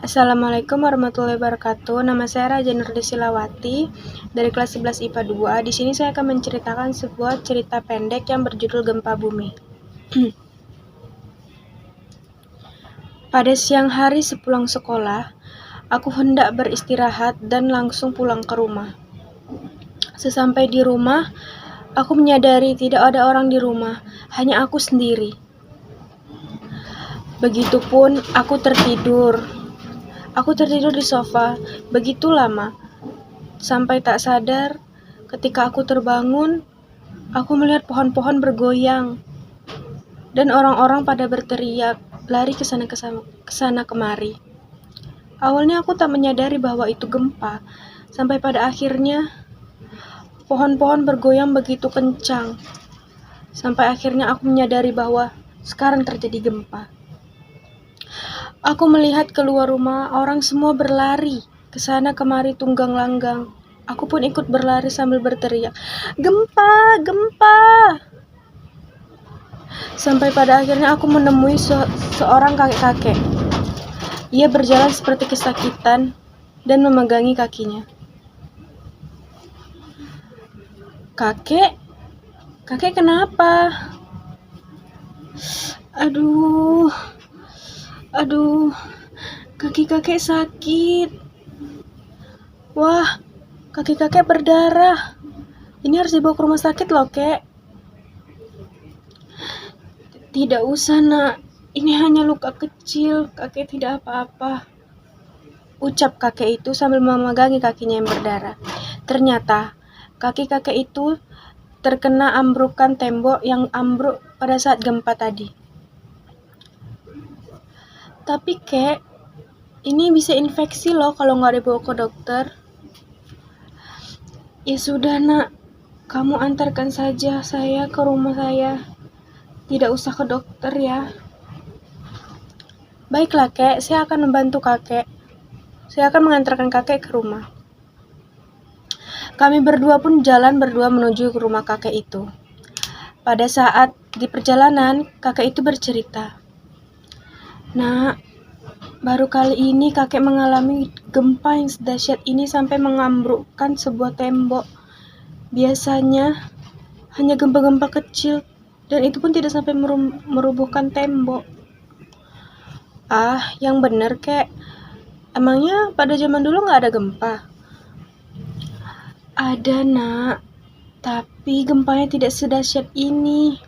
Assalamualaikum warahmatullahi wabarakatuh. Nama saya Raja Nurdesilawati dari kelas 11 IPA 2. Di sini saya akan menceritakan sebuah cerita pendek yang berjudul Gempa Bumi. Pada siang hari sepulang sekolah, aku hendak beristirahat dan langsung pulang ke rumah. Sesampai di rumah, aku menyadari tidak ada orang di rumah, hanya aku sendiri. Begitupun aku tertidur. Aku tertidur di sofa begitu lama, sampai tak sadar ketika aku terbangun, aku melihat pohon-pohon bergoyang dan orang-orang pada berteriak, lari ke sana kemari. Awalnya aku tak menyadari bahwa itu gempa, sampai pada akhirnya pohon-pohon bergoyang begitu kencang. Sampai akhirnya aku menyadari bahwa sekarang terjadi gempa. Aku melihat keluar rumah, orang semua berlari ke sana kemari tunggang langgang. Aku pun ikut berlari sambil berteriak, "Gempa, gempa!" Sampai pada akhirnya aku menemui seorang kakek-kakek. Ia berjalan seperti kesakitan dan memegangi kakinya. "Kakek, kakek kenapa?" Aduh, kaki kakek sakit. Wah, kaki kakek berdarah. Ini harus dibawa ke rumah sakit loh, kek. Tidak usah, nak. Ini hanya luka kecil. Kakek tidak apa-apa, ucap kakek itu sambil memegangi kakinya yang berdarah. Ternyata, kaki kakek itu terkena ambrukan tembok yang ambruk pada saat gempa tadi. Tapi kek, ini bisa infeksi loh kalau nggak dibawa ke dokter. Ya sudah, nak. Kamu antarkan saja saya ke rumah saya. Tidak usah ke dokter ya. Baiklah, kek. Saya akan membantu kakek. Saya akan mengantarkan kakek ke rumah. Kami berdua pun jalan berdua menuju ke rumah kakek itu. Pada saat di perjalanan, kakek itu bercerita, "Nak, baru kali ini kakek mengalami gempa yang sedahsyat ini sampai mengambrukkan sebuah tembok. Biasanya hanya gempa-gempa kecil, dan itu pun tidak sampai merubuhkan tembok." "Ah, yang bener, kek. Emangnya pada zaman dulu nggak ada gempa?" "Ada, nak. Tapi gempanya tidak sedahsyat ini.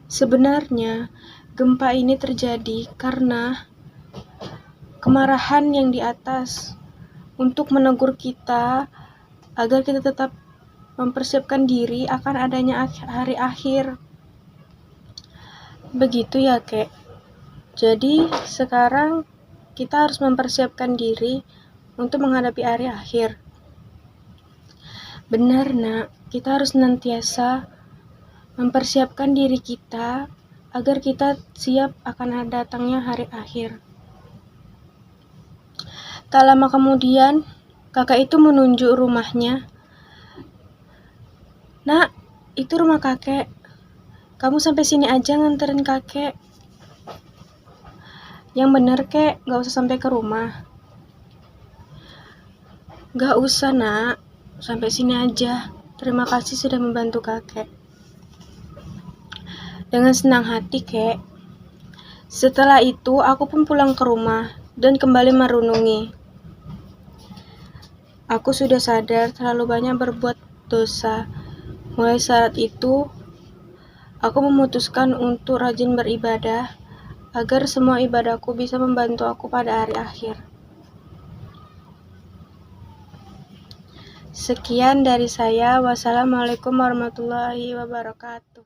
Sebenarnya, gempa ini terjadi karena kemarahan yang di atas untuk menegur kita agar kita tetap mempersiapkan diri akan adanya hari akhir." Begitu ya, kek. Jadi, sekarang kita harus mempersiapkan diri untuk menghadapi hari akhir. Benar, nak. Kita harus senantiasa mempersiapkan diri kita agar kita siap akan datangnya hari akhir. Tak lama kemudian, kakak itu menunjuk rumahnya. "Nak, itu rumah kakek. Kamu sampai sini aja nganterin kakek." "Yang bener, kek. Gak usah sampai ke rumah." "Gak usah, nak. Sampai sini aja. Terima kasih sudah membantu kakek." Dengan senang hati, kek. Setelah itu, aku pun pulang ke rumah dan kembali merenungi. Aku sudah sadar terlalu banyak berbuat dosa. Mulai saat itu, aku memutuskan untuk rajin beribadah agar semua ibadahku bisa membantu aku pada hari akhir. Sekian dari saya. Wassalamualaikum warahmatullahi wabarakatuh.